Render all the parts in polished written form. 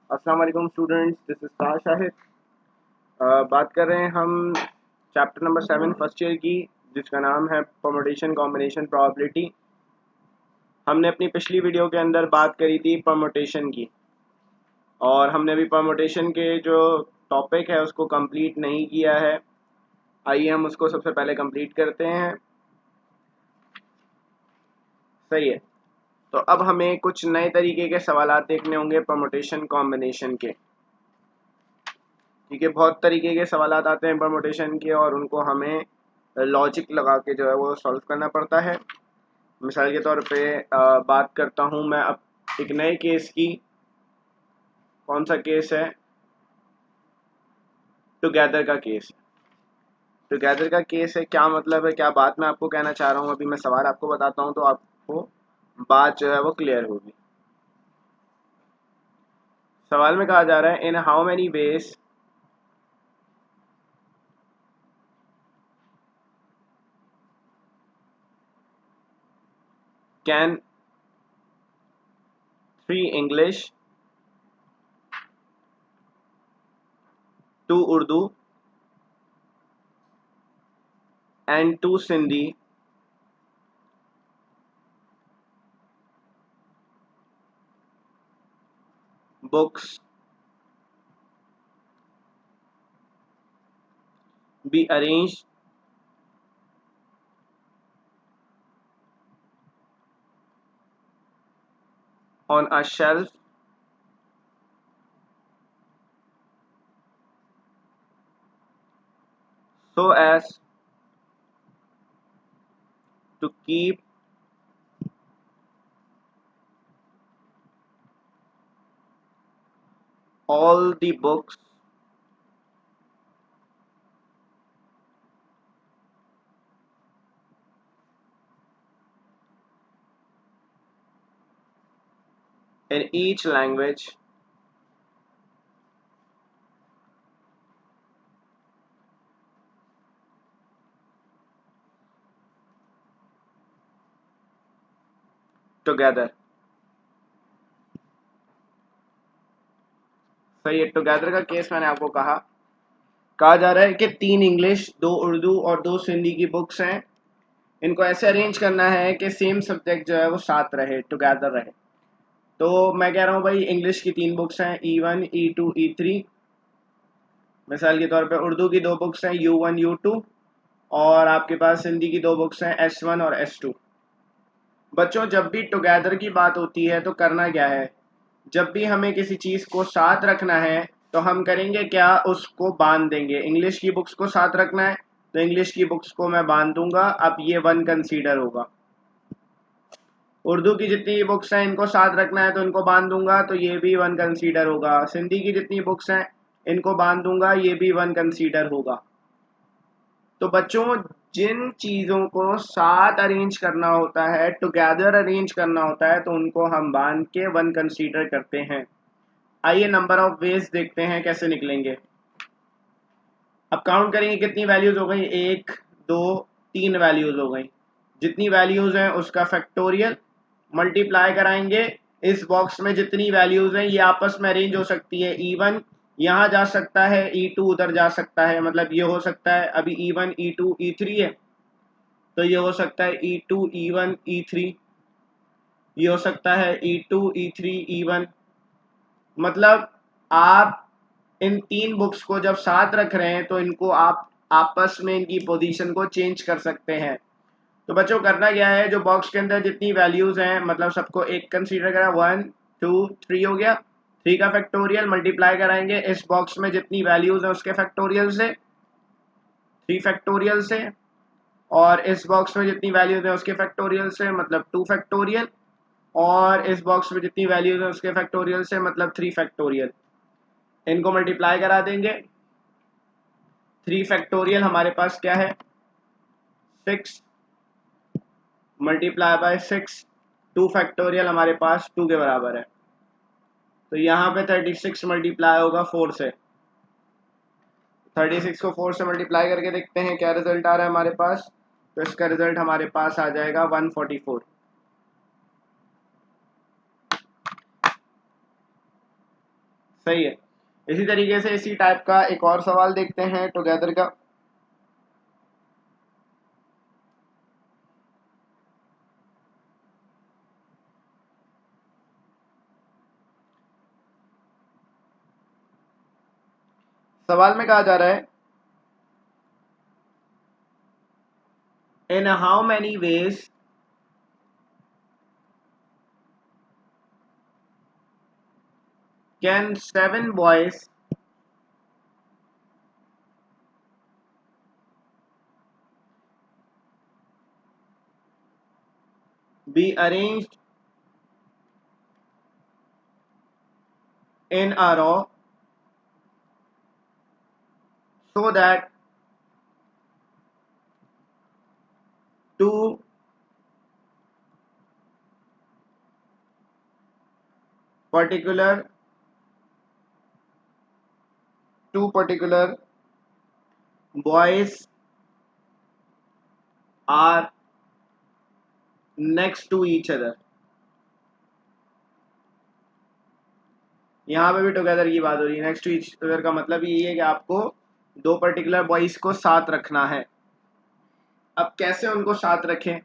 अस्सलाम वालेकुम students, this is ताज शाहिद। बात कर रहे हैं हम चैप्टर नंबर 7 फर्स्ट ईयर की, जिसका नाम है परमुटेशन कॉम्बिनेशन प्रोबेबिलिटी। हमने अपनी पिछली वीडियो के अंदर बात करी थी परमुटेशन की, और हमने अभी परमुटेशन के जो टॉपिक है उसको कंप्लीट नहीं किया है। आइए हम उसको सबसे पहले कंप्लीट करते हैं। सही है, तो अब हमें कुछ नए तरीके के सवालात देखने होंगे परमुटेशन कॉम्बिनेशन के। ठीक है, बहुत तरीके के सवालात आते हैं परमुटेशन के, और उनको हमें लॉजिक लगा के जो है वो सॉल्व करना पड़ता है। मिसाल के तौर पे बात करता हूँ मैं अब एक नए केस की। कौन सा केस है? टुगेदर का केस है। टुगेदर का केस है, क्या मतलब है, क्या बात मैं आपको कहना चाह रहा हूँ, अभी मैं सवाल आपको बताता हूँ तो आपको बात जो है वो क्लियर होगी। सवाल में कहा जा रहा है, in how many ways can 3 English, 2 Urdu and 2 Sindhi books be arranged on a shelf so as to keep all the books in each language together। सही है, टुगेदर का केस मैंने आपको कहा जा रहा है कि 3 इंग्लिश, 2 उर्दू और 2 सिंधी की बुक्स हैं। इनको ऐसे अरेंज करना है कि सेम सब्जेक्ट जो है वो साथ रहे, टुगेदर रहे। तो मैं कह रहा हूँ भाई, इंग्लिश की 3 बुक्स हैं, E1 E2 E3। मिसाल के तौर पे उर्दू की 2 बुक्स हैं, U1 U2, और आपके पास हिंदी की 2 बुक्स हैं, S1 और S2। बच्चों, जब भी टुगेदर की बात होती है तो करना क्या है, जब भी हमें किसी चीज़ को साथ रखना है तो हम करेंगे क्या, उसको बांध देंगे। इंग्लिश की बुक्स को साथ रखना है तो इंग्लिश की बुक्स को मैं बांध दूंगा, अब ये वन कंसीडर होगा। उर्दू की जितनी बुक्स हैं इनको साथ रखना है तो इनको बांध दूंगा, तो ये भी वन कंसीडर होगा। सिंधी की जितनी बुक्स हैं इनको बांध दूंगा, ये भी वन कंसीडर होगा। तो बच्चों, जिन चीज़ों को साथ अरेंज करना होता है, टुगेदर अरेंज करना होता है, तो उनको हम बांध के वन कंसीडर करते हैं। आइए नंबर ऑफ वेज देखते हैं कैसे निकलेंगे। अब काउंट करेंगे कितनी वैल्यूज हो गई, 1 2 3 वैल्यूज हो गई। जितनी वैल्यूज हैं उसका फैक्टोरियल मल्टीप्लाई कराएंगे। इस बॉक्स में जितनी वैल्यूज हैं ये आपस में अरेंज हो सकती है। E1 यहाँ जा सकता है, E2 उधर जा सकता है, मतलब ये हो सकता है अभी E1 E2 E3 है, तो ये हो सकता है E2 E1 E3, ये हो सकता है E2 E3 E1। मतलब आप इन 3 बुक्स को जब साथ रख रहे हैं तो इनको आप आपस में इनकी पोजीशन को चेंज कर सकते हैं। तो बच्चों, करना क्या है, जो बॉक्स के अंदर जितनी वैल्यूज हैं, मतलब सबको एक कंसीडर करा, 1 2 3 हो गया। 3 का फैक्टोरियल मल्टीप्लाई कराएंगे इस बॉक्स में जितनी वैल्यूज हैं उसके फैक्टोरियल से, 3 फैक्टोरियल से, और इस बॉक्स में जितनी वैल्यूज हैं उसके फैक्टोरियल से, मतलब 2 फैक्टोरियल, और इस बॉक्स में जितनी वैल्यूज हैं उसके फैक्टोरियल से, मतलब 3 फैक्टोरियल। इनको मल्टीप्लाई करा देंगे। 3 फैक्टोरियल हमारे पास क्या है, 6 मल्टीप्लाई बाय 6। 2 फैक्टोरियल हमारे पास 2 के बराबर है, तो यहाँ पे 36 मल्टीप्लाई होगा 4 से। 36 को 4 से मल्टीप्लाई करके देखते हैं क्या रिजल्ट आ रहा है हमारे पास। तो इसका रिजल्ट हमारे पास आ जाएगा 144। सही है। इसी तरीके से इसी टाइप का एक और सवाल देखते हैं टुगेदर का। सवाल में कहा जा रहा है, in how many ways can 7 boys be arranged in a row so that two particular boys are next to each other। यहाँ पे भी टुगेदर की बात हो रही है। नेक्स्ट टू ईच अदर का मतलब यही है कि आपको दो पर्टिकुलर बॉयज को साथ रखना है। अब कैसे उनको साथ रखें?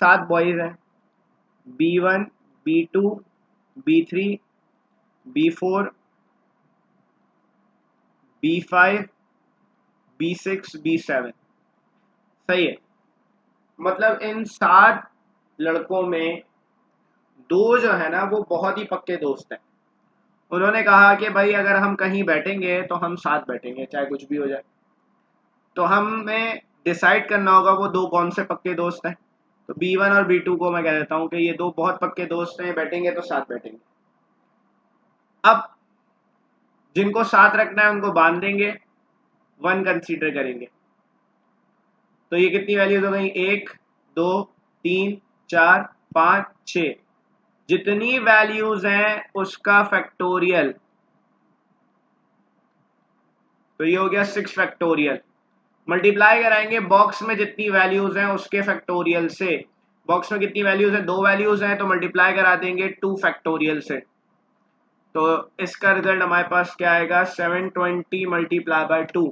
7 बॉयज हैं, B1 B2 B3 B4 B5 B6 B7। सही है। मतलब इन 7 लड़कों में दो जो है ना वो बहुत ही पक्के दोस्त हैं। उन्होंने कहा कि भाई अगर हम कहीं बैठेंगे तो हम साथ बैठेंगे चाहे कुछ भी हो जाए। तो हमें डिसाइड करना होगा वो दो कौन से पक्के दोस्त हैं। तो B1 और B2 को मैं कह देता हूँ कि ये दो बहुत पक्के दोस्त हैं, बैठेंगे तो साथ बैठेंगे। अब जिनको साथ रखना है उनको बांध देंगे, 1 कंसीडर करेंगे। तो ये कितनी वैल्यूज हो गई? 1 2 3 4 5 6। जितनी वैल्यूज हैं उसका फैक्टोरियल। तो ये हो गया 6 फैक्टोरियल। मल्टीप्लाई कराएंगे बॉक्स में जितनी वैल्यूज हैं उसके फैक्टोरियल से। बॉक्स में कितनी वैल्यूज है? 2 वैल्यूज हैं, तो मल्टीप्लाई करा देंगे 2 फैक्टोरियल से। तो इसका रिजल्ट हमारे पास क्या आएगा? 720 मल्टीप्लाई बाय 2।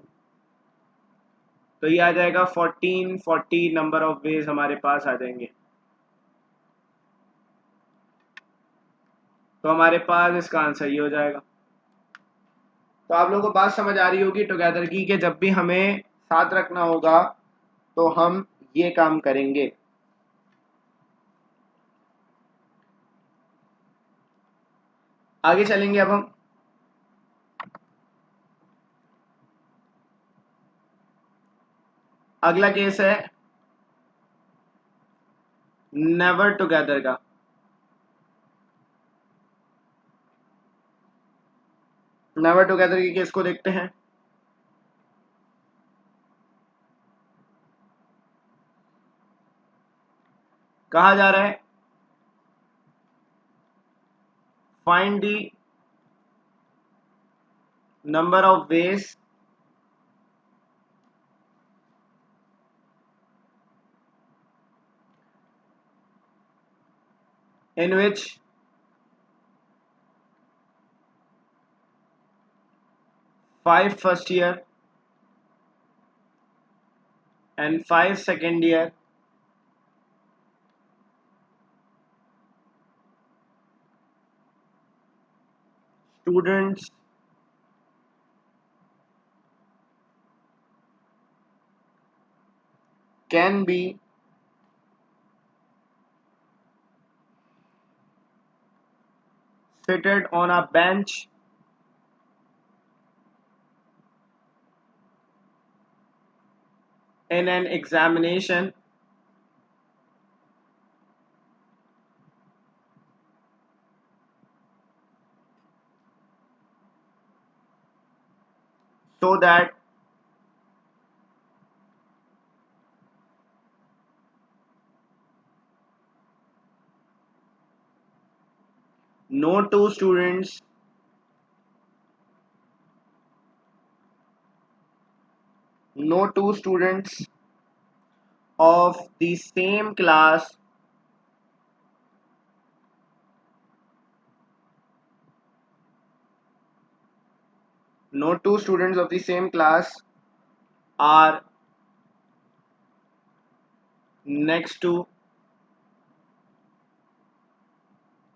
तो ये आ जाएगा 1440 नंबर ऑफ वेज हमारे पास आ जाएंगे। तो हमारे पास इसका आंसर ये हो जाएगा। तो आप लोगों को बात समझ आ रही होगी टुगेदर की कि जब भी हमें साथ रखना होगा तो हम ये काम करेंगे। आगे चलेंगे अब हम। अगला केस है नेवर टुगेदर का। नेवर टुगेदर के केस को देखते हैं। कहा जा रहा है find the number of ways in which 5 first year and 5 second year students can be seated on a bench in an examination so that no two students no two students of the same class no two students of the same class are next to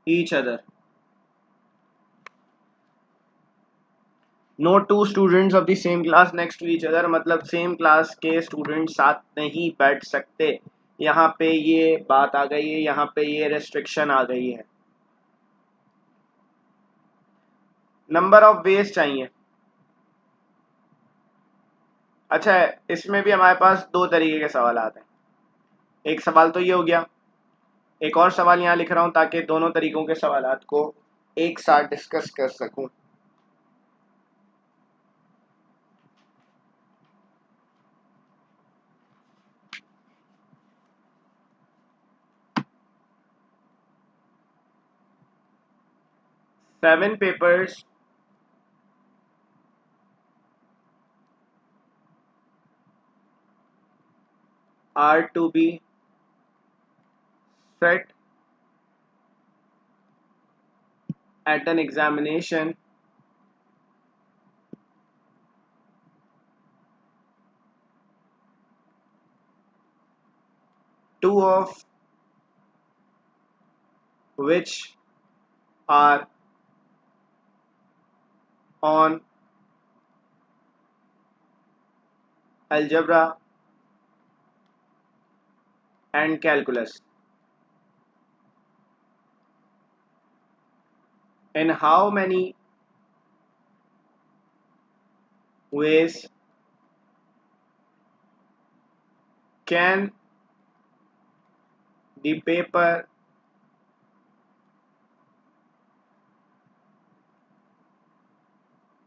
each other. No two students of the same class next to each other, मतलब same class के student साथ नहीं बैठ सकते। यहाँ पे ये बात आ गई है, यहाँ पे ये रेस्ट्रिक्शन आ गई है। नंबर ऑफ वेज चाहिए। अच्छा है, इसमें भी हमारे पास दो तरीके के सवाल आते हैं। एक सवाल तो ये हो गया, एक और सवाल यहाँ लिख रहा हूँ ताकि दोनों तरीकों के सवालात को एक साथ डिस्कस कर सकूं। Seven papers are to be set at an examination two of which are on algebra and calculus. In how many ways can the paper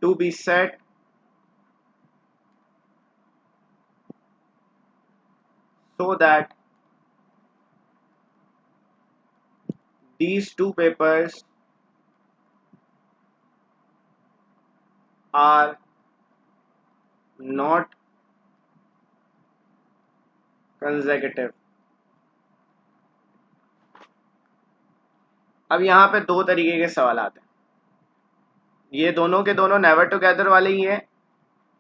to be set so that these two papers are not consecutive? अब यहाँ पे दो तरीके के सवाल आते हैं। ये दोनों के दोनों नेवर टुगेदर वाले ही हैं,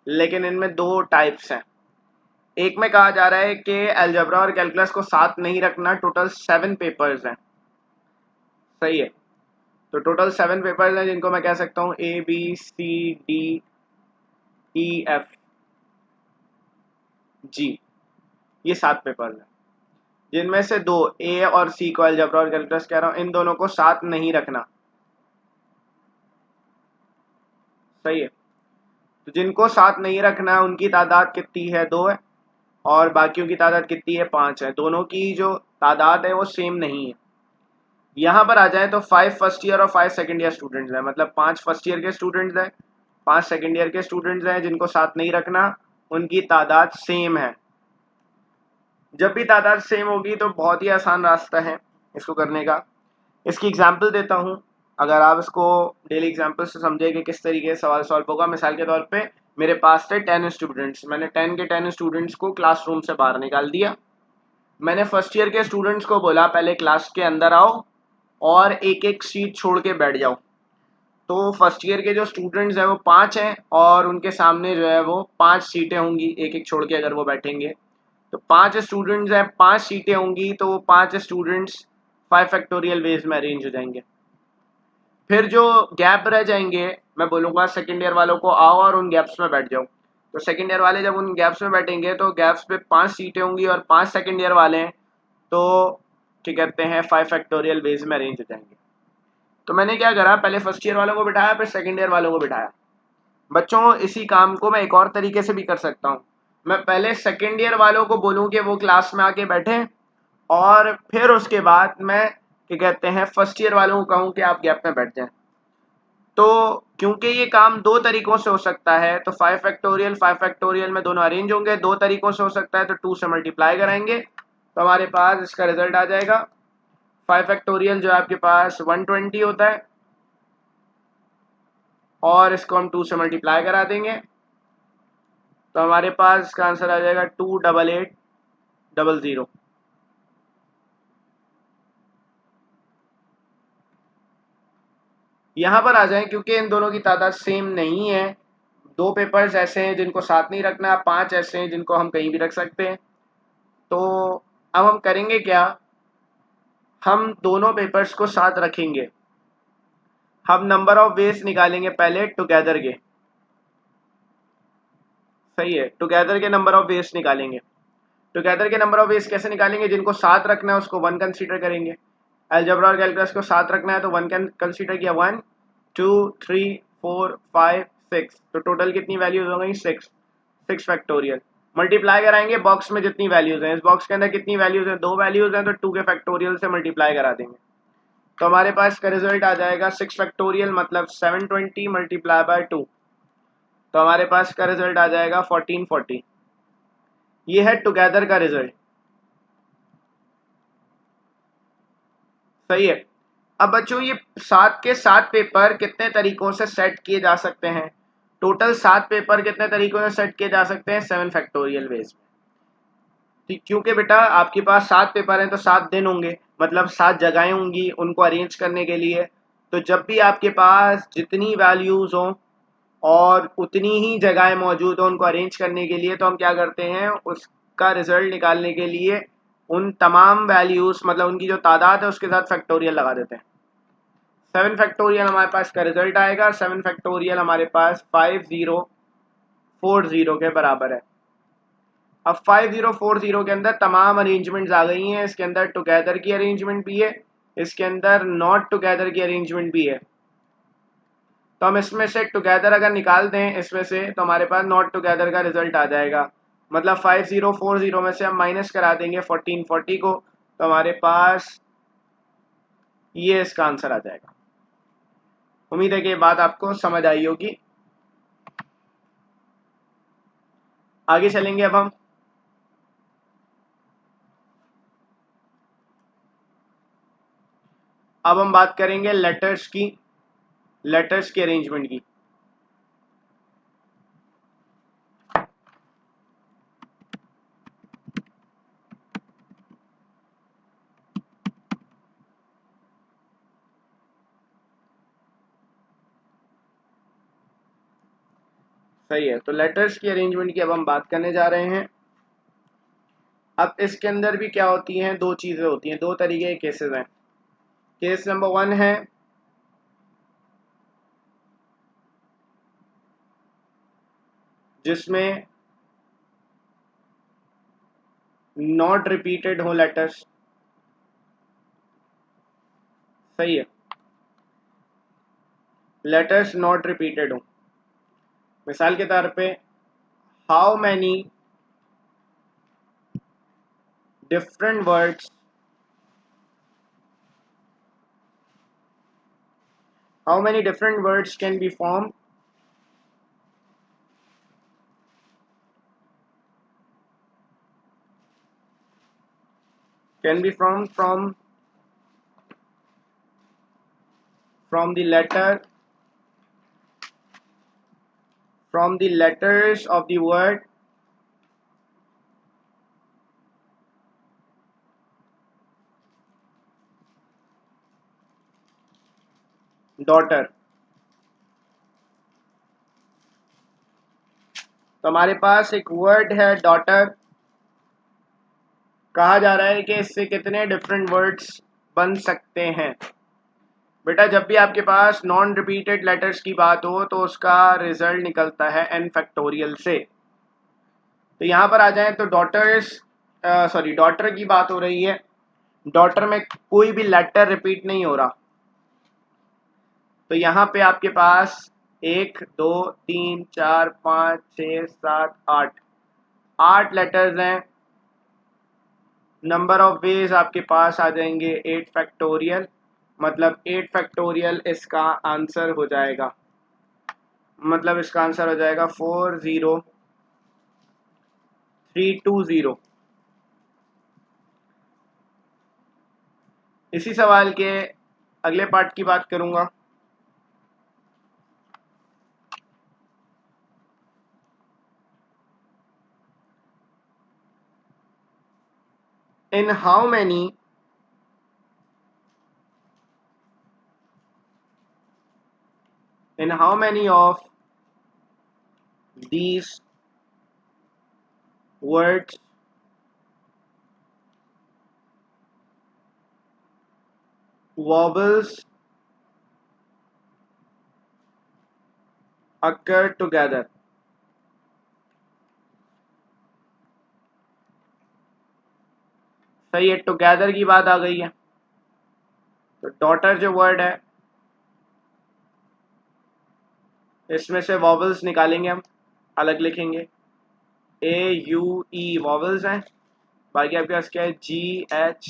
लेकिन इनमें दो टाइप्स हैं। एक में कहा जा रहा है कि अलजेब्रा और कैलकुलस को साथ नहीं रखना, टोटल 7 पेपर्स हैं। सही है, तो टोटल 7 पेपर्स हैं जिनको मैं कह सकता हूँ ABCDEFG, ये 7 पेपर्स हैं, जिनमें से दो ए और सी को अलजेब्रा और कैलकुलस कह रहा हूँ, इन दोनों को साथ नहीं रखना। सही है, तो जिनको साथ नहीं रखना उनकी तादाद कितनी है? 2 है, और बाकियों की तादाद कितनी है? 5 है। दोनों की जो तादाद है वो सेम नहीं है। यहाँ पर आ जाए तो 5 फर्स्ट ईयर और 5 सेकेंड ईयर स्टूडेंट्स हैं, मतलब 5 फर्स्ट ईयर के स्टूडेंट्स हैं, 5 सेकेंड ईयर के स्टूडेंट्स हैं, जिनको साथ नहीं रखना, उनकी तादाद सेम है। जब भी तादाद सेम होगी तो बहुत ही आसान रास्ता है इसको करने का। इसकी एग्जाम्पल देता हूँ, अगर आप इसको डेली एग्जाम्पल से समझे कि किस तरीके से सवाल सॉल्व होगा। मिसाल के तौर पे मेरे पास थे 10 स्टूडेंट्स, मैंने 10 के 10 स्टूडेंट्स को क्लासरूम से बाहर निकाल दिया। मैंने फर्स्ट ईयर के स्टूडेंट्स को बोला पहले क्लास के अंदर आओ और एक एक सीट छोड़ के बैठ जाओ। तो फर्स्ट ईयर के जो स्टूडेंट्स हैं वो 5 हैं, और उनके सामने जो है वो 5 सीटें होंगी एक एक छोड़ के अगर वो बैठेंगे। तो 5 स्टूडेंट्स हैं, 5 सीटें होंगी, तो वो 5 स्टूडेंट्स 5 फैक्टोरियल वेज में अरेंज हो जाएंगे। फिर जो गैप रह जाएंगे, मैं बोलूँगा सेकेंड ईयर वालों को आओ और उन गैप्स में बैठ जाओ। तो सेकेंड ईयर वाले जब उन गैप्स में बैठेंगे तो गैप्स पे 5 सीटें होंगी और 5 सेकेंड ईयर वाले हैं, तो क्या कहते हैं 5 फैक्टोरियल वेज में अरेंज हो जाएंगे। तो मैंने क्या करा, पहले फर्स्ट ईयर वालों को बिठाया, फिर सेकेंड ईयर वालों को बिठाया। बच्चों, इसी काम को मैं एक और तरीके से भी कर सकता हूँ। मैं पहले सेकेंड ईयर वालों को बोलूँ कि वो क्लास में आके बैठे, और फिर उसके बाद मैं क्या कहते हैं फर्स्ट ईयर वालों को कहूँ कि आप गैप में बैठ जाएं। तो क्योंकि ये काम दो तरीकों से हो सकता है, तो 5 फैक्टोरियल में दोनों अरेंज होंगे। दो तरीकों से हो सकता है तो 2 से मल्टीप्लाई कराएंगे तो हमारे पास इसका रिजल्ट आ जाएगा। 5 फैक्टोरियल जो आपके पास 120 होता है, और इसको हम 2 से मल्टीप्लाई करा देंगे तो हमारे पास इसका आंसर आ जाएगा 28800। यहाँ पर आ जाए, क्योंकि इन दोनों की तादाद सेम नहीं है, दो पेपर्स ऐसे हैं जिनको साथ नहीं रखना, 5 ऐसे हैं जिनको हम कहीं भी रख सकते हैं। तो अब हम करेंगे क्या, हम दोनों पेपर्स को साथ रखेंगे। हम नंबर ऑफ वेज निकालेंगे पहले टुगेदर के, सही है, टुगेदर के नंबर ऑफ वेज निकालेंगे। टुगेदर के नंबर ऑफ वेज कैसे निकालेंगे, जिनको साथ रखना है उसको 1 कंसीडर करेंगे। अलजेब्रा और कैलकुलस को साथ रखना है तो 1 कंसीडर किया, 1 2 3 4 5 6, तो टोटल कितनी वैल्यूज हो गई, 6 फैक्टोरियल। मल्टीप्लाई कराएंगे बॉक्स में जितनी वैल्यूज हैं, इस बॉक्स के अंदर कितनी वैल्यूज हैं, 2 वैल्यूज हैं, तो 2 के फैक्टोरियल से मल्टीप्लाई करा देंगे। तो हमारे पास इसका रिजल्ट आ जाएगा 6 फैक्टोरियल मतलब 720 मल्टीप्लाई बाय 2, तो हमारे पास का रिजल्ट आ जाएगा 1440। ये है टुगेदर का रिजल्ट, सही है। अब बच्चों ये 7 के 7 पेपर कितने तरीकों से सेट किए जा सकते हैं, टोटल 7 पेपर कितने तरीकों से सेट किए जा सकते हैं, 7 फैक्टोरियल वेज। क्योंकि बेटा आपके पास 7 पेपर हैं तो 7 दिन होंगे, मतलब 7 जगहें होंगी उनको अरेंज करने के लिए। तो जब भी आपके पास जितनी वैल्यूज हों और उतनी ही जगहें मौजूद हों उनको अरेंज करने के लिए, तो हम क्या करते हैं, उसका रिजल्ट निकालने के लिए उन तमाम वैल्यूज मतलब उनकी जो तादाद है उसके साथ फैक्टोरियल लगा देते हैं। 7 फैक्टोरियल हमारे पास का रिजल्ट आएगा, 7 फैक्टोरियल हमारे पास 5040 के बराबर है। अब 5040 के अंदर तमाम अरेंजमेंट्स आ गई हैं, इसके अंदर टुगेदर की अरेंजमेंट भी है, इसके अंदर नॉट टुगेदर की अरेंजमेंट भी है। तो हम इसमें से टुगेदर अगर निकाल दें इसमें से तो हमारे पास नॉट टुगेदर का रिजल्ट आ जाएगा, मतलब 5040 में से हम माइनस करा देंगे 1440 को, तो हमारे पास ये इसका आंसर आ जाएगा। उम्मीद है कि ये बात आपको समझ आई होगी। आगे चलेंगे अब हम बात करेंगे लेटर्स की अरेंजमेंट की। सही है, तो लेटर्स की अरेंजमेंट की अब हम बात करने जा रहे हैं। अब इसके अंदर भी क्या होती हैं, दो चीज़ें होती हैं, दो तरीके के केसेस हैं। केस नंबर 1 है जिसमें नॉट रिपीटेड हो लेटर्स, सही है, लेटर्स नॉट रिपीटेड हो। मिसाल के तौर पे how many different words how many different words can be form from the letter from the letters of the word daughter। तो हमारे पास एक वर्ड है डॉटर, कहा जा रहा है कि इससे कितने डिफरेंट वर्ड्स बन सकते हैं। बेटा जब भी आपके पास नॉन रिपीटेड लेटर्स की बात हो तो उसका रिजल्ट निकलता है n फैक्टोरियल से। तो यहाँ पर आ जाए तो डॉटर की बात हो रही है, डॉटर में कोई भी लेटर रिपीट नहीं हो रहा। तो यहाँ पे आपके पास 1 2 3 4 5 6 7 8 8 लेटर्स हैं। नंबर ऑफ वेज आपके पास आ जाएंगे 8 फैक्टोरियल, मतलब 8 फैक्टोरियल इसका आंसर हो जाएगा, मतलब इसका आंसर हो जाएगा 40320। इसी सवाल के अगले पार्ट की बात करूंगा। In how many of these words vowels occur together. सही है, टुगेदर की बात आ गई है। तो डॉटर जो वर्ड है इसमें से वॉवल्स निकालेंगे हम, अलग लिखेंगे। AUE वॉवल्स हैं, बाकी आपके पास क्या है, GH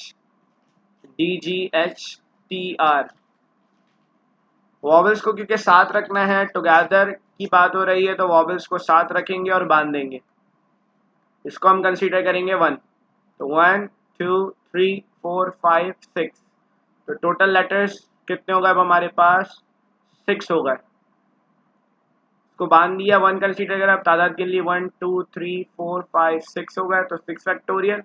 DGH TR। वॉवल्स को क्योंकि साथ रखना है, टुगेदर की बात हो रही है, तो वॉवल्स को साथ रखेंगे और बांध देंगे। इसको हम कंसीडर करेंगे 1। तो 1 2 3 4 5 6, तो टोटल लेटर्स कितने हो गए अब हमारे पास, 6 हो गए। इसको बांध दिया, 1 कंसीडर करें अब तादाद के लिए, 1 2 3 4 5 6 हो गए, तो 6 फैक्टोरियल।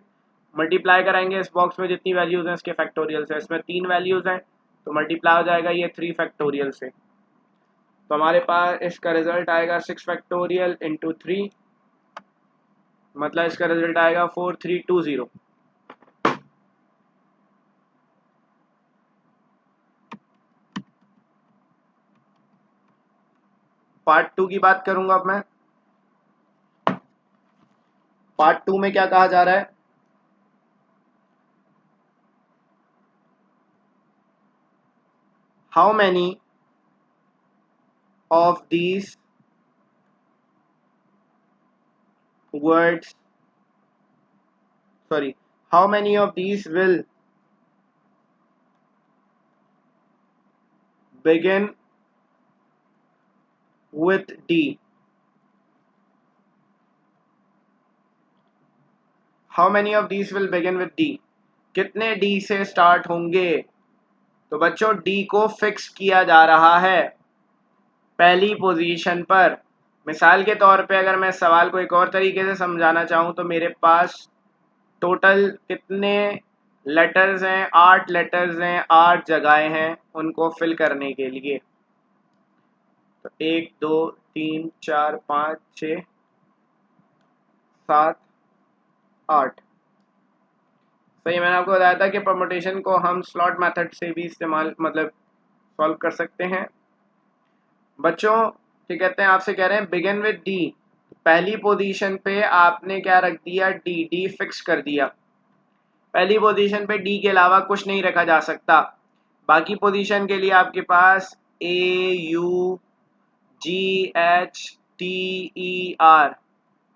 मल्टीप्लाई कराएंगे इस बॉक्स में जितनी वैल्यूज हैं इसके फैक्टोरियल से, इसमें 3 वैल्यूज हैं तो मल्टीप्लाई हो जाएगा ये 3 फैक्टोरियल से। तो हमारे पास इसका रिजल्ट आएगा 6 फैक्टोरियल इंटू 3, मतलब इसका रिजल्ट आएगा 4320। पार्ट 2 की बात करूंगा अब मैं। पार्ट 2 में क्या कहा जा रहा है, how many of these words sorry how many of these will begin with D? How many of these will begin with D? कितने D से स्टार्ट होंगे? तो बच्चों D को फिक्स किया जा रहा है पहली पोजीशन पर। मिसाल के तौर पे अगर मैं सवाल को एक और तरीके से समझाना चाहूँ तो मेरे पास टोटल कितने लेटर्स हैं, 8 लेटर्स हैं, 8 जगहें हैं उनको फिल करने के लिए। तो 1 2 3 4 5 6 7 8। सही, मैंने आपको बताया था कि परमुटेशन को हम स्लॉट मेथड से भी इस्तेमाल मतलब सॉल्व कर सकते हैं। बच्चों क्या कहते हैं, आपसे कह रहे हैं बिगिन विद डी, पहली पोजीशन पे आपने क्या रख दिया, डी। डी फिक्स कर दिया, पहली पोजीशन पे डी के अलावा कुछ नहीं रखा जा सकता। बाकी पोजीशन के लिए आपके पास AUGHTER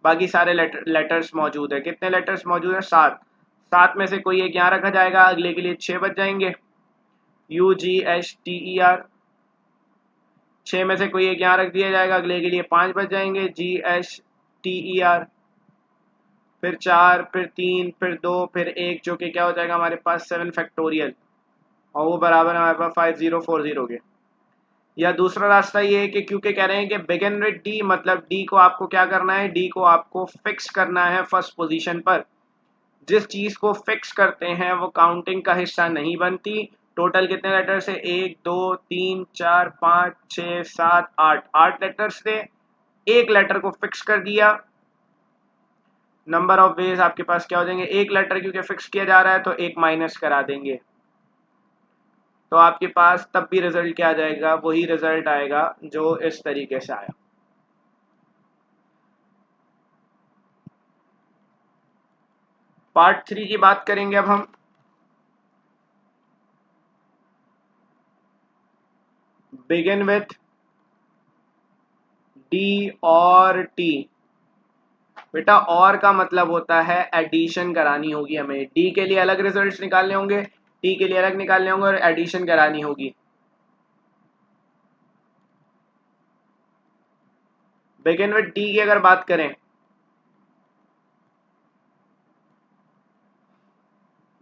बाकी सारे लेटर्स मौजूद है। कितने लेटर्स मौजूद हैं, 7। 7 में से कोई एक यहाँ रखा जाएगा, अगले के लिए 6 बच जाएंगे, UGHTER। 6 में से कोई एक यहाँ रख दिया जाएगा, अगले के लिए 5 बच जाएंगे, GHTER। फिर 4, फिर 3, फिर 2, फिर 1, जो कि क्या हो जाएगा हमारे पास 7 फैक्टोरियल, और वो बराबर हमारे पास 5040 के। या दूसरा रास्ता ये है कि क्योंकि कह रहे हैं कि बिगिन विद डी, मतलब डी को आपको क्या करना है, डी को आपको फिक्स करना है फर्स्ट पोजीशन पर। जिस चीज को फिक्स करते हैं वो काउंटिंग का हिस्सा नहीं बनती। टोटल कितने लेटर से, 1 2 3 4 5 6 7 8, 8 लेटर्स थे, एक लेटर को फिक्स कर दिया। नंबर ऑफ वेज आपके पास क्या हो जाएंगे, एक लेटर क्योंकि फिक्स किया जा रहा है तो एक माइनस करा देंगे, तो आपके पास तब भी रिजल्ट क्या आ जाएगा, वही रिजल्ट आएगा जो इस तरीके से आया। पार्ट 3 की बात करेंगे अब हम। बिगिन विथ डी और टी। बेटा और का मतलब होता है एडिशन करानी होगी हमें, डी के लिए अलग रिजल्ट्स निकालने होंगे, टी के लिए अलग निकालने होंगे और एडिशन करानी होगी। बिगिन विथ डी की अगर बात करें,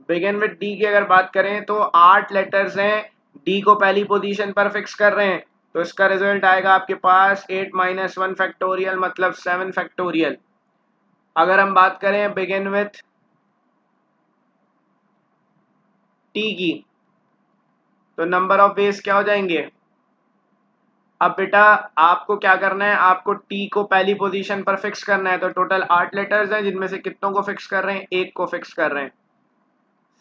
बिगिन विथ डी की अगर बात करें तो 8 लेटर्स हैं, डी को पहली पोजीशन पर फिक्स कर रहे हैं, तो इसका रिजल्ट आएगा आपके पास 8 माइनस 1 फैक्टोरियल, मतलब 7 फैक्टोरियल। अगर हम बात करें बिगिन विथ टी की, तो नंबर ऑफ वेज क्या हो जाएंगे, अब बेटा आपको क्या करना है, आपको टी को पहली पोजीशन पर फिक्स करना है। तो टोटल 8 लेटर्स हैं, जिनमें से कितनों को फिक्स कर रहे हैं, एक को फिक्स कर रहे हैं।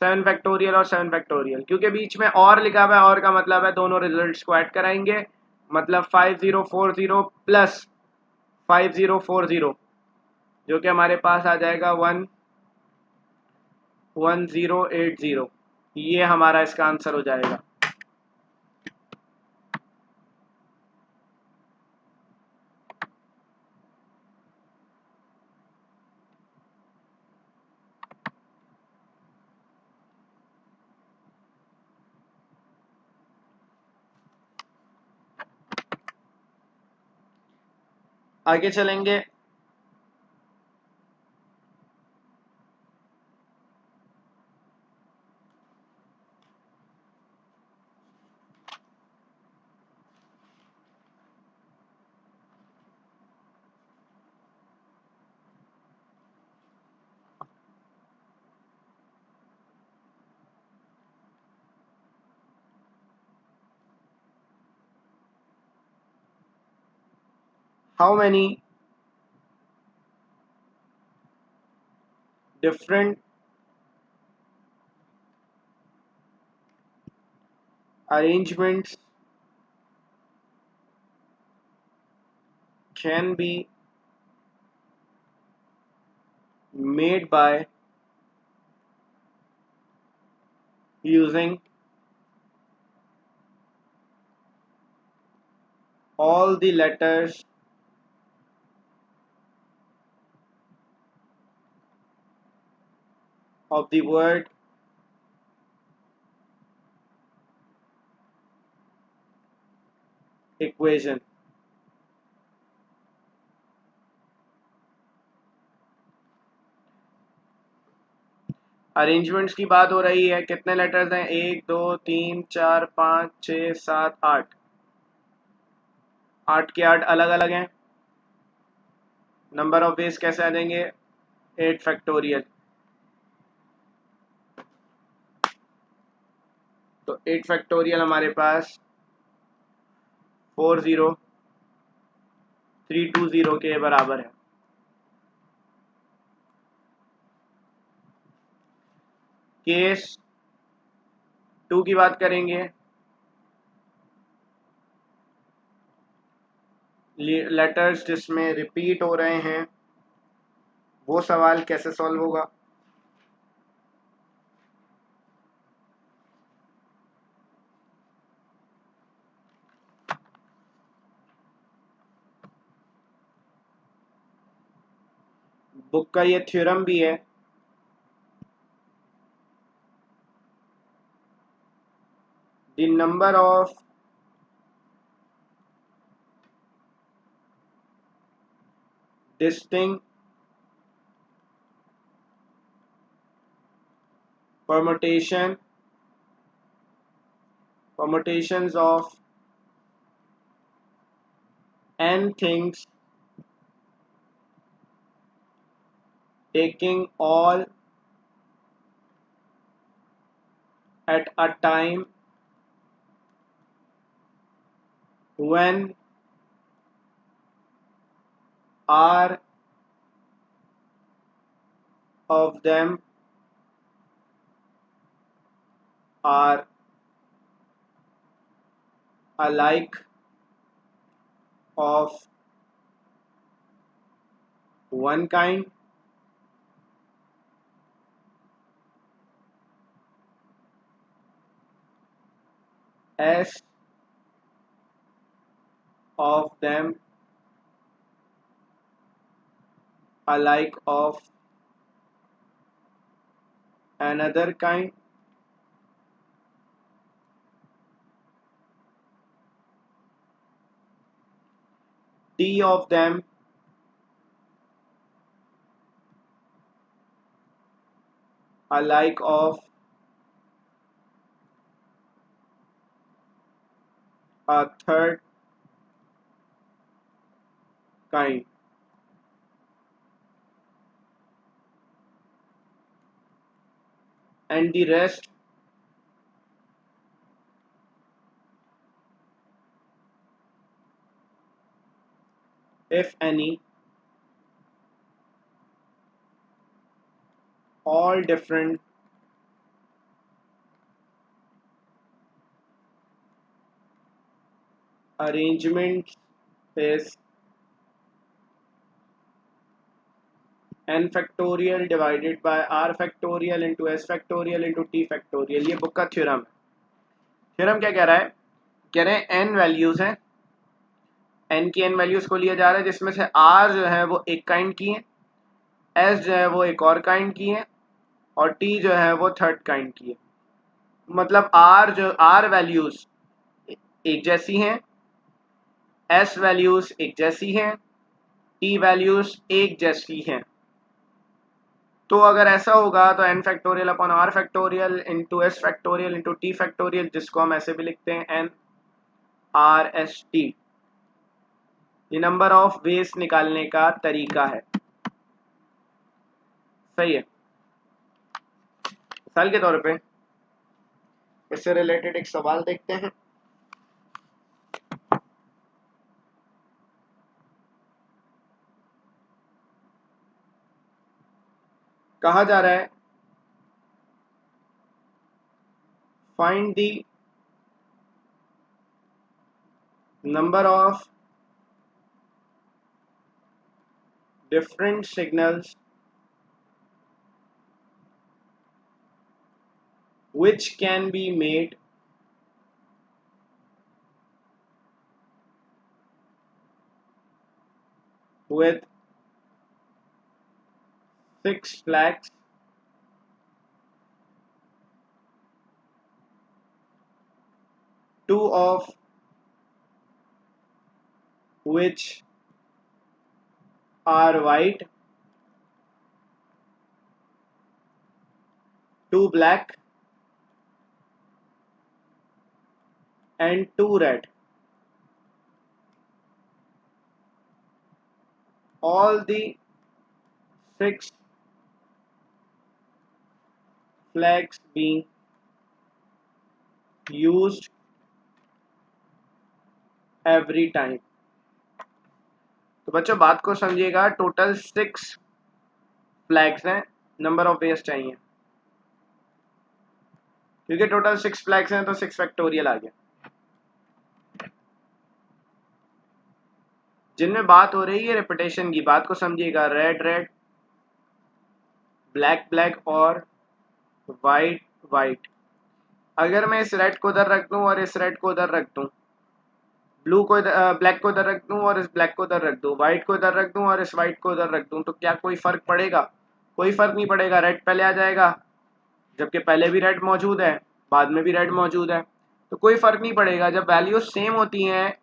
7 फैक्टोरियल और 7 फैक्टोरियल, क्योंकि बीच में और लिखा हुआ है, और का मतलब है दोनों रिजल्ट्स को ऐड कराएंगे, मतलब 5040 प्लस 5040, जो कि हमारे पास आ जाएगा 11080। ये हमारा इसका आंसर हो जाएगा। आगे चलेंगे। How many different arrangements can be made by using all the letters of the word equation? Arrangements की बात हो रही है। कितने लेटर्स हैं, 1 2 3 4 5 6 7 8। 8 के 8 अलग अलग हैं। नंबर ऑफ बेस कैसे आ जाएंगे, 8 फैक्टोरियल। तो 8 फैक्टोरियल हमारे पास 40320 के बराबर है। केस 2 की बात करेंगे। लेटर्स जिसमें रिपीट हो रहे हैं, वो सवाल कैसे सॉल्व होगा। बुक का ये थ्योरम भी है। The number of distinct permutations of n things taking all at a time when r of them are alike of one kind, s of them alike of another kind, t of them alike of a third kind, and the rest if any, all different arrangements is n factorial divided by r factorial into s factorial into t factorial। ये book का theorem है। Theorem क्या कह रहा है? कह रहे हैं n वैल्यूज हैं, n की n वैल्यूज को लिया जा रहा है जिसमें से r जो है वो एक काइंड की है, s जो है वो एक और काइंड की है, और t जो है वो थर्ड काइंड की है। मतलब r वैल्यूज एक जैसी हैं, s वैल्यूज एक जैसी हैं, t वैल्यूज एक जैसी हैं। तो अगर ऐसा होगा तो n factorial upon r factorial into s factorial into t factorial, जिसको हम ऐसे भी लिखते हैं n r s t। ये नंबर ऑफ वेज निकालने का तरीका है। सही है। मिसाल के तौर पे इससे रिलेटेड एक सवाल देखते हैं। कहा जा रहा है find the number of different signals which can be made with 6 flags, 2 of which are white, 2 black and 2 red। All the 6 flags being used every time। तो बच्चों बात को समझिएगा, टोटल 6 फ्लैग्स हैं, नंबर ऑफ वेज चाहिए, क्योंकि total 6 flags हैं तो 6 फैक्टोरियल आ गया। जिनमें बात हो रही है रिपीटेशन की, बात को समझिएगा, रेड रेड, ब्लैक ब्लैक और वाइट वाइट। अगर मैं इस रेड को उधर रख दूं और इस रेड को उधर रख दूं, ब्लू को ब्लैक को उधर रख दूं और इस ब्लैक को उधर रख दूं, वाइट को उधर रख दूं और इस वाइट को उधर रख दूं, तो क्या कोई फर्क पड़ेगा? कोई फर्क नहीं पड़ेगा। रेड पहले आ जाएगा, जबकि पहले भी रेड मौजूद है, बाद में भी रेड मौजूद है, तो कोई फर्क नहीं पड़ेगा। जब वैल्यूज सेम होती हैं,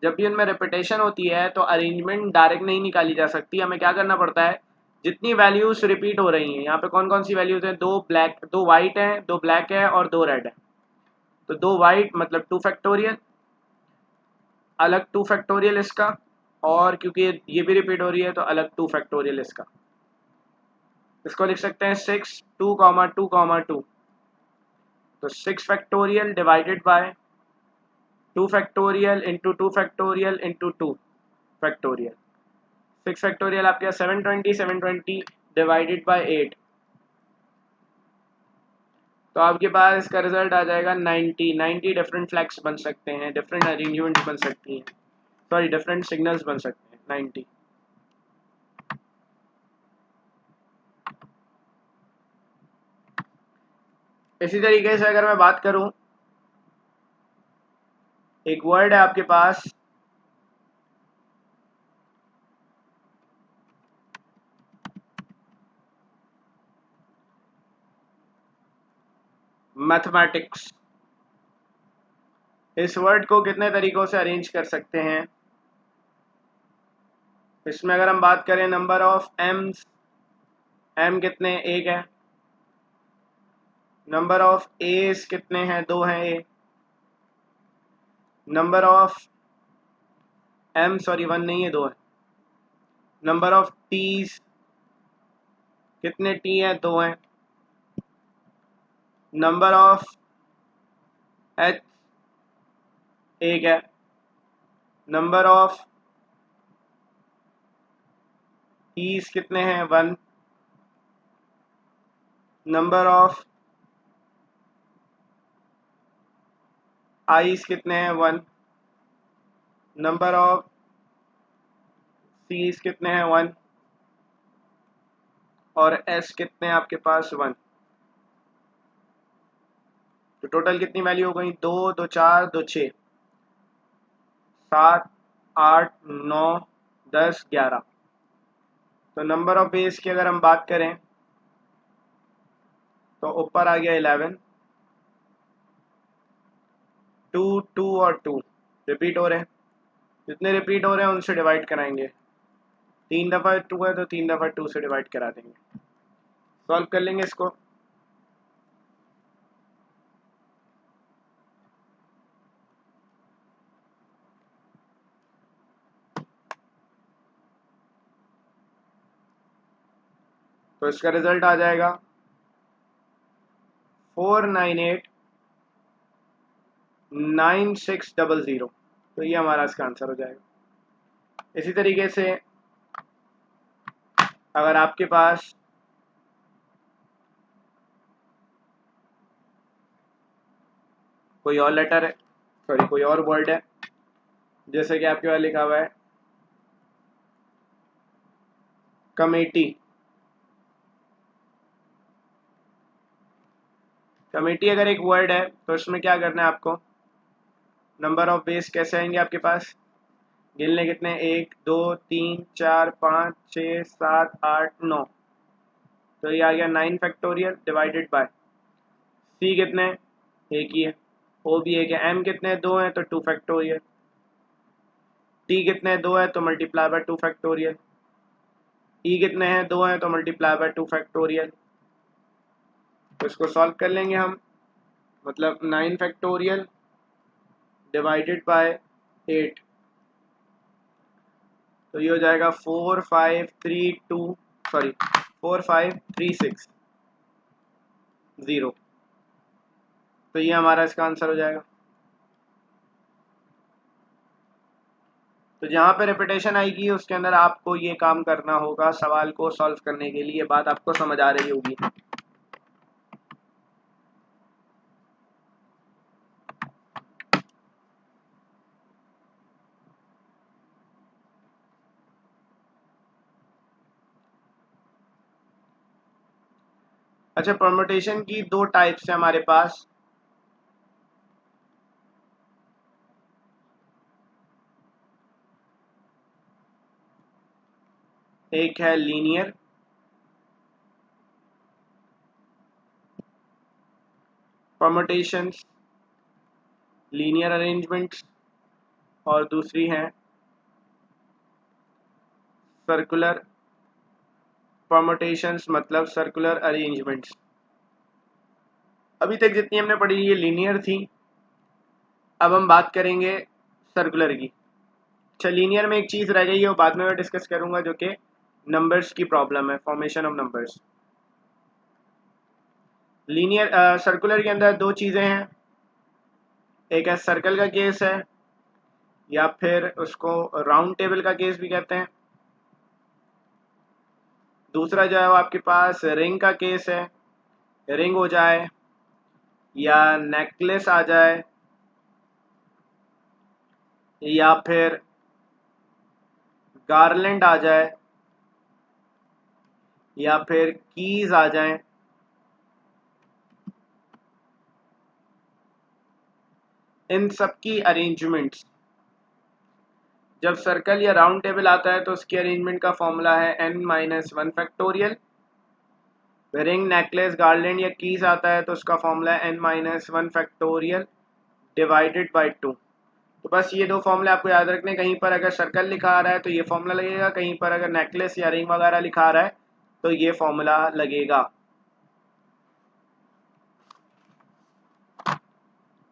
जब भी उनमें रिपीटेशन होती है, तो अरेंजमेंट डायरेक्ट नहीं निकाली जा सकती। हमें क्या करना पड़ता है, जितनी वैल्यूज रिपीट हो रही हैं, यहाँ पे कौन कौन सी वैल्यूज हैं, 2 ब्लैक, 2 वाइट है, 2 ब्लैक है और 2 रेड है, तो 2 वाइट मतलब 2 फैक्टोरियल, अलग 2 फैक्टोरियल इसका, और क्योंकि ये भी रिपीट हो रही है तो अलग 2 फैक्टोरियल इसका। इसको लिख सकते हैं 6 2 2 2, तो 6 factorial divided by 2 factorial into 2 factorial into 2 factorial. 6 factorial आपके 720, 720 डिवाइडेड बाय 8, तो आपके पास इसका रिजल्ट आ जाएगा 90 डिफरेंट फ्लैग्स बन सकते हैं, डिफरेंट अरेंजमेंट बन सकती हैं, सॉरी डिफरेंट सिग्नल्स बन सकते हैं 90। इसी तरीके से अगर मैं बात करूं, एक वर्ड है आपके पास मैथमेटिक्स। इस वर्ड को कितने तरीकों से अरेंज कर सकते हैं? इसमें अगर हम बात करें नंबर ऑफ एम्स, एम कितने, एक है। नंबर ऑफ एस कितने हैं, 2 हैं ए। नंबर ऑफ एम, सॉरी 1 नहीं है, 2 है। नंबर ऑफ टीज कितने टी हैं, 2 हैं। नंबर ऑफ एच एक है। नंबर ऑफ ईज कितने हैं 1, नंबर ऑफ आईज कितने हैं 1, नंबर ऑफ सीज कितने हैं 1, और एस कितने हैं आपके पास 1। तो टोटल कितनी वैल्यू हो गई, 2 2 4 2 6 7 8 9 10 11। तो नंबर ऑफ बेस की अगर हम बात करें तो ऊपर आ गया 11, 2 2 और 2 रिपीट हो रहे हैं, जितने रिपीट हो रहे हैं उनसे डिवाइड कराएंगे। 3 दफ़ा 2 है तो 3 दफ़ा 2 से डिवाइड करा देंगे, सॉल्व कर लेंगे इसको। तो इसका रिजल्ट आ जाएगा 4989600। तो ये हमारा इसका आंसर हो जाएगा। इसी तरीके से अगर आपके पास कोई और लेटर है, सॉरी कोई और वर्ड है, जैसे कि आपके पास लिखा हुआ है कमेटी, कमेटी अगर एक वर्ड है तो इसमें क्या करना है आपको, नंबर ऑफ बेस कैसे आएंगे आपके पास, गिनने कितने, 1 2 3 4 5 6 7 8 9। तो ये आ गया 9 फैक्टोरियल डिवाइडेड बाय सी कितने, एक ही है, ओ भी एक है, एम कितने, 2 हैं तो 2 फैक्टोरियल, टी कितने, 2 है तो मल्टीप्लाई बाय 2 फैक्टोरियल, ई कितने हैं, 2 हैं तो मल्टीप्लाई बाय 2 फैक्टोरियल। तो इसको सॉल्व कर लेंगे हम, मतलब 9 फैक्टोरियल डिवाइडेड बाय 8, तो ये हो जाएगा 4532, सॉरी 45360। तो ये हमारा इसका आंसर हो जाएगा। तो जहाँ पे रिपीटेशन आएगी उसके अंदर आपको ये काम करना होगा, सवाल को सॉल्व करने के लिए। बात आपको समझ आ रही होगी। अच्छा, परमुटेशन की दो टाइप्स है हमारे पास। एक है लीनियर परमुटेशंस, लीनियर अरेंजमेंट्स, और दूसरी है सर्कुलर परमुटेशंस, मतलब सर्कुलर अरेंजमेंट्स। अभी तक जितनी हमने पढ़ी ये लीनियर थी, अब हम बात करेंगे सर्कुलर की। अच्छा, लीनियर में एक चीज़ रह गई है, वो बाद में मैं डिस्कस करूंगा, जो कि नंबर्स की प्रॉब्लम है, formation of numbers. Linear circular के अंदर दो चीज़ें हैं, एक है सर्कल का केस है, या फिर उसको राउंड टेबल का केस भी कहते हैं। दूसरा जो है वो आपके पास रिंग का केस है, रिंग हो जाए या नेकलेस आ जाए या फिर गार्लैंड आ जाए या फिर कीज आ जाएं। इन सब की अरेंजमेंट्स, जब सर्कल या राउंड टेबल आता है तो उसकी अरेंजमेंट का फॉर्मूला है n-1 factorial. Ring, necklace, garland या कीज आता है तो उसका फॉर्मूला है n-1 फैक्टोरियल डिवाइडेड बाई 2। तो बस ये दो फॉर्मूले आपको याद रखने, कहीं पर अगर सर्कल लिखा आ रहा है तो ये फॉर्मूला लगेगा, कहीं पर अगर नेकलेस या रिंग वगैरह लिखा आ रहा है तो ये फॉर्मूला लगेगा।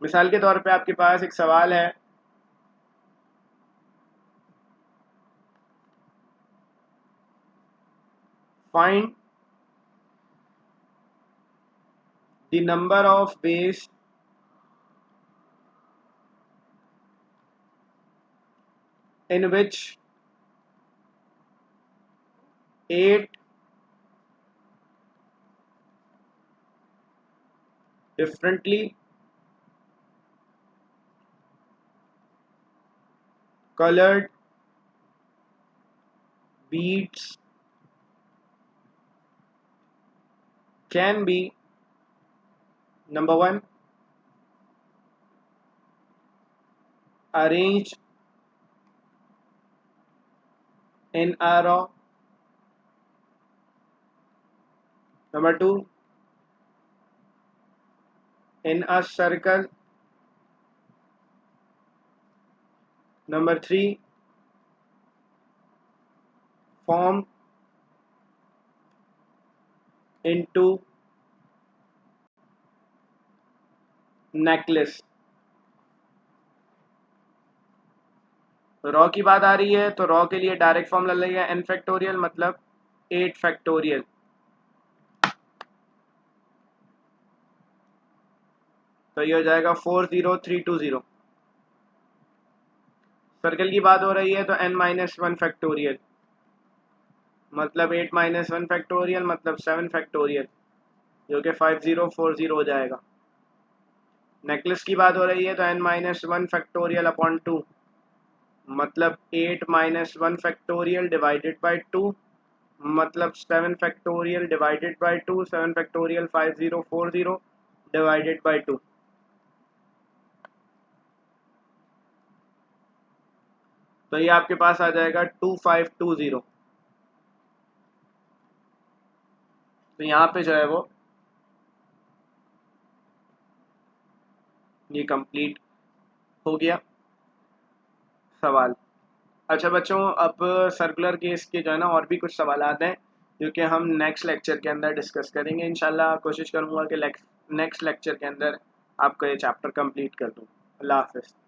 मिसाल के तौर पे आपके पास एक सवाल है, find the number of base in which 8 differently colored beads can be, number one, arranged in a row. Number two, in a circle. Number three, form into necklace. Raw की बात आ रही है तो रॉ के लिए डायरेक्ट फॉर्मूला लगेगा n factorial मतलब 8 factorial. तो ये हो जाएगा 40320। सर्कल की बात हो रही है तो n-1 फैक्टोरियल मतलब 8 - 1 फैक्टोरियल मतलब 7 फैक्टोरियल, जो कि 5040 हो जाएगा। नेकलेस की बात हो रही है तो n-1 फैक्टोरियल अपॉन 2 मतलब 8 - 1 फैक्टोरियल डिवाइडेड बाई 2 मतलब 7 factorial divided by 2, 7 factorial 5040 divided by 2। तो ये आपके पास आ जाएगा 2520। तो यहाँ पे जो है वो ये कंप्लीट हो गया सवाल। अच्छा बच्चों, अब सर्कुलर केस के जो है ना और भी कुछ सवाल आते हैं जो कि हम नेक्स्ट लेक्चर के अंदर डिस्कस करेंगे। इंशाल्लाह कोशिश करूँगा कि नेक्स्ट लेक्चर के अंदर आपको ये चैप्टर कंप्लीट कर दूँ। अल्लाह हाफ़िज़।